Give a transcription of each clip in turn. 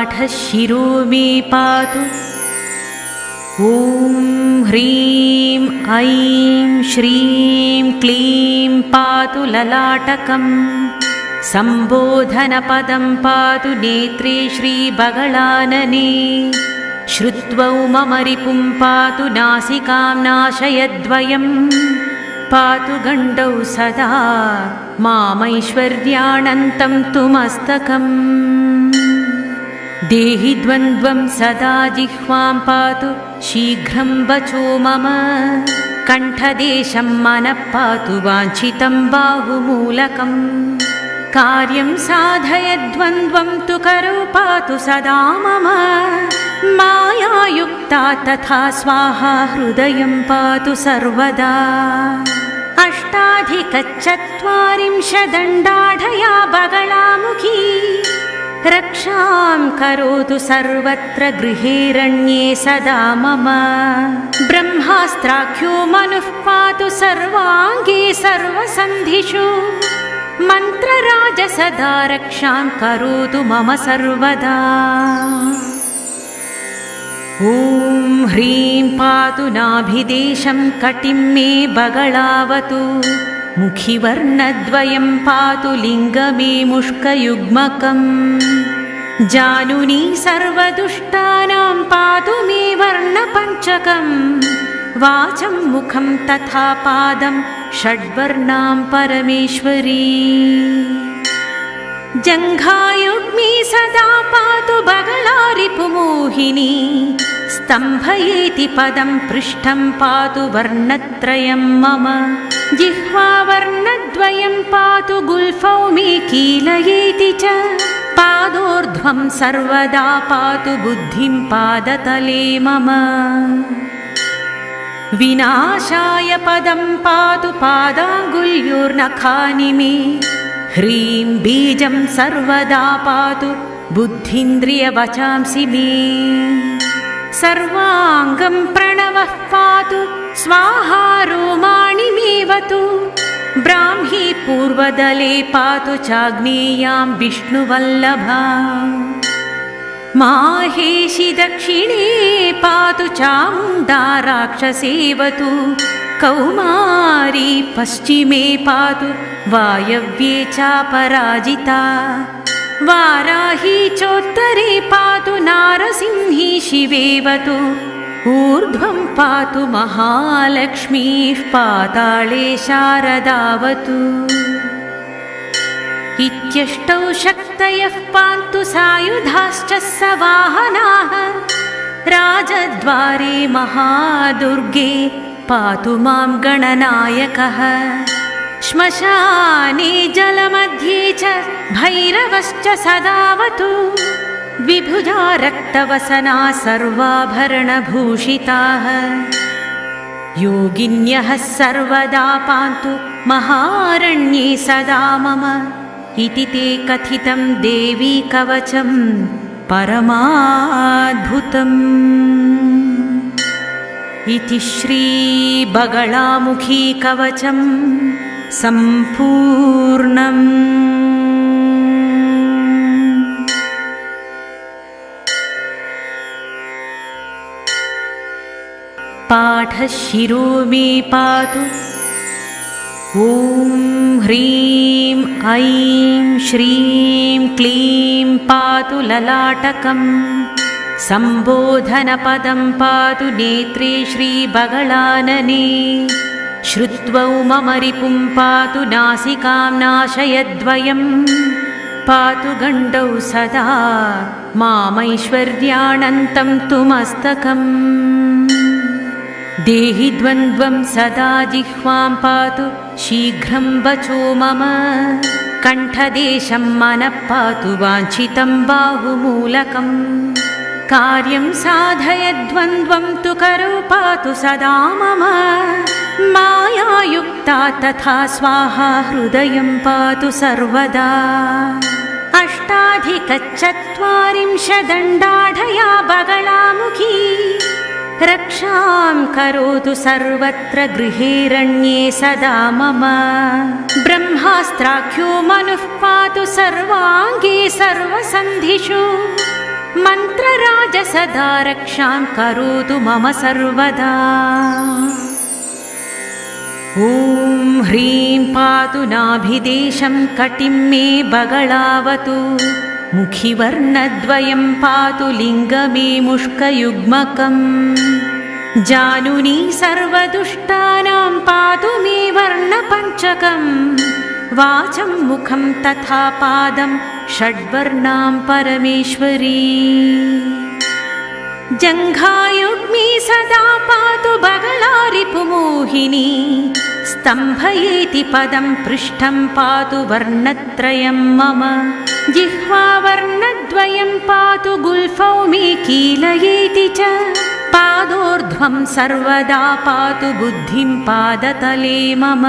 पाठः शिरो मे पातु। ॐ ह्रीं ऐं श्रीं क्लीं पातु ललाटकम्। सम्बोधनपदं पातु नेत्रे श्रीबगलानने। श्रुत्वौ मम रिपुं पातु नासिकां नाशयद्वयम्। पातु गण्डौ सदा मामैश्वर्याणन्तं तु मस्तकम्। देहि द्वन्द्वं सदा जिह्वां पातु शीघ्रं वचो मम। कण्ठदेशं मनः पातु वाञ्छितं बाहुमूलकम्। कार्यं साधयद्वन्द्वं तु करौ पातु सदा मम। मायायुक्ता तथा स्वाहा हृदयं पातु सर्वदा। अष्टाधिकचत्वारिंशदण्डाढया बगलामुखी। रक्षां करोतु सर्वत्र गृहेरण्ये सदा मम। ब्रह्मास्त्राख्यो मनुः पातु सर्वाङ्गे सर्वसन्धिषु। मन्त्रराज सदा रक्षां करोतु मम सर्वदा। ॐ ह्रीं पातु नाभिदेशं कटिं मे बगलावतु। मुखिवर्णद्वयं पातु लिङ्गमे मुष्कयुग्मकम्। जानुनी सर्वदुष्टानां पातु मे वर्णपञ्चकम्। वाचं मुखं तथा पादं षड्वर्णां परमेश्वरी। जङ्घायुग्मी सदा पातु बगला रिपुमोहिनी। स्तम्भयेति पदं पृष्ठं पातु वर्णत्रयं मम। जिह्वावर्णद्वयं पातु गुल्फौ मे कीलयेति च। पादोर्ध्वं सर्वदा पातु बुद्धिं पादतले मम। विनाशाय पदं पातु पादाङ्गुल्योर्नखानि मे। ह्रीं बीजं सर्वदा पातु बुद्धीन्द्रियवचांसि मे। सर्वाङ्गं प्रणवः पातु स्वाहा रोमाणि मेवतु। ब्राह्मी पूर्वदले पातु चाग्नेयां विष्णुवल्लभा। माहेशी दक्षिणे पातु चामुण्डा राक्षसेवतु। कौमारी पश्चिमे पातु वायव्ये चापराजिता। वाराही चोत्तरे पातु नारसिंही शिवेवतु। ऊर्ध्वं पातु महालक्ष्मीः पाताळे शारदावतु। इत्यष्टौ शक्तयः पान्तु सायुधाश्च सवाहनाः। राजद्वारे महादुर्गे पातु मां गणनायकः। श्मशाने जलमध्ये च भैरवश्च सदावतु। विभुजा रक्तवसना सर्वाभरणभूषिताः। योगिन्यः सर्वदा पान्तु महारण्ये सदा मम। इति ते कथितं देवी कवचं परमाद्भुतम्। इति श्रीबगलामुखी कवचं सम्पूर्णम्। पाठः शिरो मे पातु। ॐ ह्रीं ऐं श्रीं क्लीं पातु ललाटकम्। सम्बोधनपदं पातु नेत्रे श्रीबगलानने। श्रुत्वौ मम रिपुं पातु नासिकां नाशयद्वयम्। पातु गण्डौ सदा मामैश्वर्याणन्तं तु मस्तकम्। देहि द्वन्द्वं सदा जिह्वां पातु शीघ्रं वचो मम। कण्ठदेशं मनः पातु वाञ्छितं बाहुमूलकम्। कार्यं साधयद्वन्द्वं तु करौ पातु सदा मम। मायायुक्ता तथा स्वाहा हृदयं पातु सर्वदा। अष्टाधिकचत्वारिंशदण्डाढया बगलामुखी। रक्षां करोतु सर्वत्र गृहेरण्ये सदा मम। ब्रह्मास्त्राख्यो मनुः पातु सर्वाङ्गे सर्वसन्धिषु। मन्त्रराज सदा रक्षां करोतु मम सर्वदा। ॐ ह्रीं पातु नाभिदेशं कटिं मे बगलावतु। मुखिवर्णद्वयं पातु लिङ्गमे मुष्कयुग्मकम्। जानुनी सर्वदुष्टानां पातु मे वर्णपञ्चकम्। वाचं मुखं तथा पादं षड्वर्णां परमेश्वरी। जङ्घायुग्मी सदा पातु बगला रिपुमोहिनी। स्तम्भयेति पदं पृष्ठं पातु वर्णत्रयं मम। जिह्वावर्णद्वयं पातु गुल्फौ मे कीलयेति च। पादोर्ध्वं सर्वदा पातु बुद्धिं पादतले मम।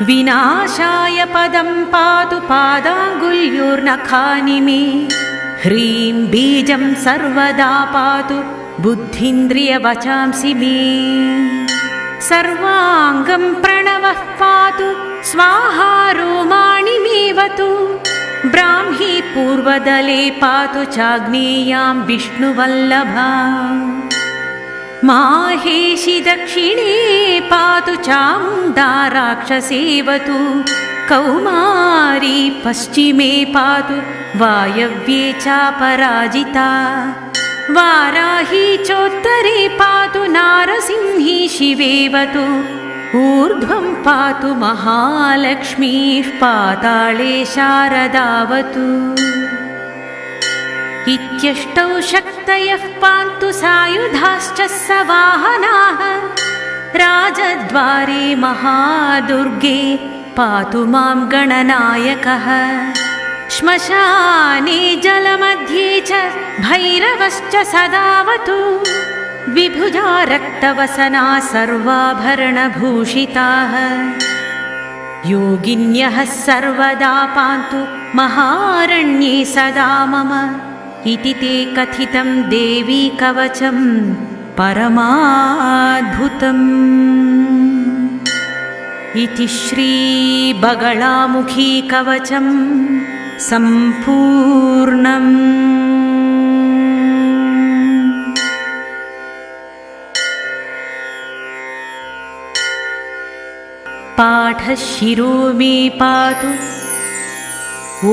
विनाशाय पदं पातु पादाङ्गुल्योर्नखानि मे। ह्रीं बीजं सर्वदा पातु बुद्धीन्द्रियवचांसि मे। सर्वाङ्गं प्रणवः पातु स्वाहा रोमाणि मेवतु। ब्राह्मी पूर्वदले पातु चाग्नेयां विष्णुवल्लभा। माहेशी दक्षिणे पातु चामुण्डा राक्षसेवतु। कौमारी पश्चिमे पातु वायव्ये चापराजिता। वाराही चोत्तरे पातु नारसिंही शिवेवतु। ऊर्ध्वं पातु महालक्ष्मीः पाताळे शारदावतु। इत्यष्टौ शक्तयः पान्तु सायुधाश्च सवाहनाः। राजद्वारे महादुर्गे पातु मां गणनायकः। श्मशाने जलमध्ये च भैरवश्च सदावतु। विभुजा रक्तवसना सर्वाभरणभूषिताः। योगिन्यः सर्वदा पान्तु महारण्ये सदा मम। इति ते कथितं देवी कवचं परमाद्भुतम्। इति श्री बगलामुखी कवचं सम्पूर्णम्। पाठः शिरो मे पातु। ॐ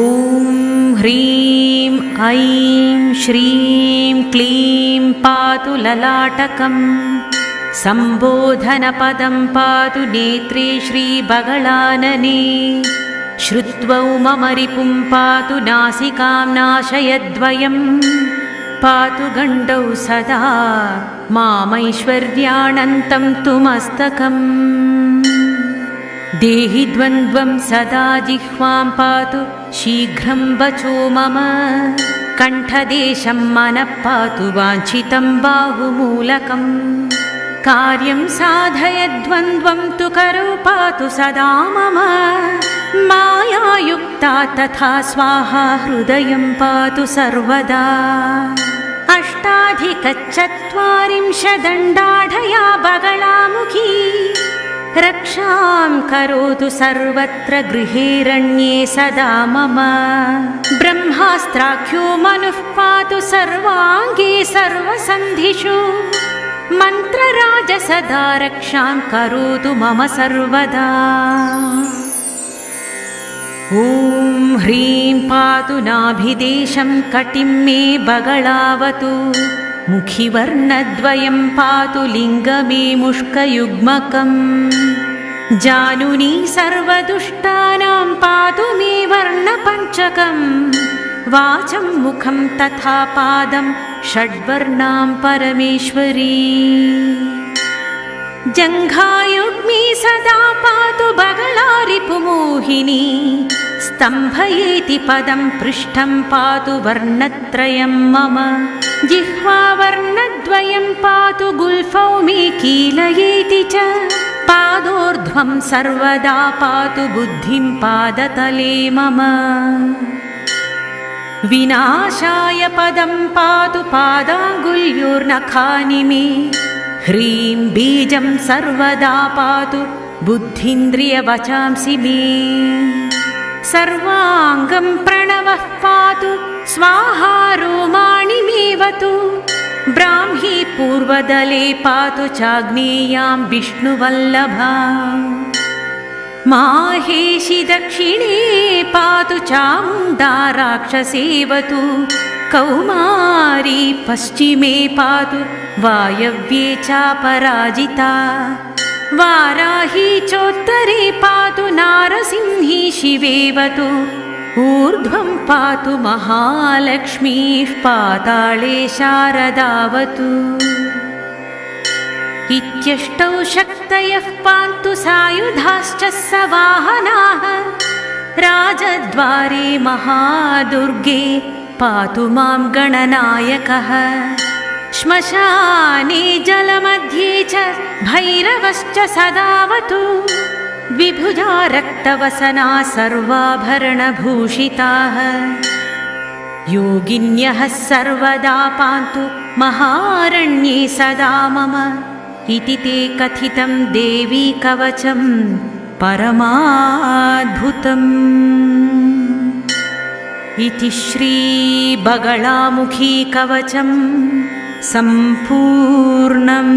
ह्रीं ऐं श्रीं क्लीं पातु ललाटकम्। सम्बोधनपदं पातु नेत्रे श्रीबगलानने। श्रुत्वौ मम रिपुं पातु नासिकां नाशयद्वयं। पातु गण्डौ सदा मामैश्वर्याणन्तं तु मस्तकम्। देहि द्वन्द्वं सदा जिह्वां पातु शीघ्रं वचो मम। कण्ठदेशं मनः पातु वाञ्छितं बाहुमूलकम्। कार्यं साधयद्वन्द्वं तु करौ पातु सदा मम। मायायुक्ता तथा स्वाहा हृदयं पातु सर्वदा। अष्टाधिकचत्वारिंशदण्डाढया बगलामुखी। रक्षां करोतु सर्वत्र गृहेरण्ये सदा मम। ब्रह्मास्त्राख्यो मनुः पातु सर्वाङ्गे सर्वसन्धिषु। मन्त्रराज सदा रक्षां करोतु मम सर्वदा। ॐ ह्रीं पातु नाभिदेशं कटिं मे बगलावतु। मुखिवर्णद्वयं पातु लिङ्गमे मुष्कयुग्मकम्। जानुनी सर्वदुष्टानां पातु मे वर्णपञ्चकम्। वाचं मुखं तथा पादं षड्वर्णां परमेश्वरी। जङ्घायुग्मी सदा पातु बगला रिपुमोहिनी। स्तम्भयेति पदं पृष्ठं पातु वर्णत्रयं मम। जिह्वावर्णद्वयं पातु गुल्फौ मे कीलयेति च। पादोर्ध्वं सर्वदा पातु बुद्धिं पादतले मम। विनाशाय पदं पातु पादाङ्गुल्योर्नखानि मे। ह्रीं बीजं सर्वदा पातु बुद्धीन्द्रियवचांसि मे। सर्वाङ्गं प्रणवः पातु स्वाहारोमाणिमेवतु ब्राह्मी पूर्वदले पातु चाग्नेयां विष्णुवल्लभा माहेशी दक्षिणे पातु चामुण्डा राक्षसेवतु कौमारी पश्चिमे पातु वायव्ये चापराजिता वाराही चोत्तरे पातु नारसिंही शिवेवतु ऊर्ध्वं पातु महालक्ष्मीः पाताळे शारदावतु इत्यष्टौ शक्तयः पान्तु सायुधाश्च सवाहनाः राजद्वारे महादुर्गे पातु मां गणनायकः श्मशाने जलमध्ये च भैरवश्च सदावतु द्विभुजा रक्तवसना सर्वाभरणभूषिताः योगिन्यः सर्वदा पान्तु महारण्ये सदा मम इति ते कथितं देवी कवचं परमाद्भुतम् इति श्रीबगलामुखी कवचं सम्पूर्णम्।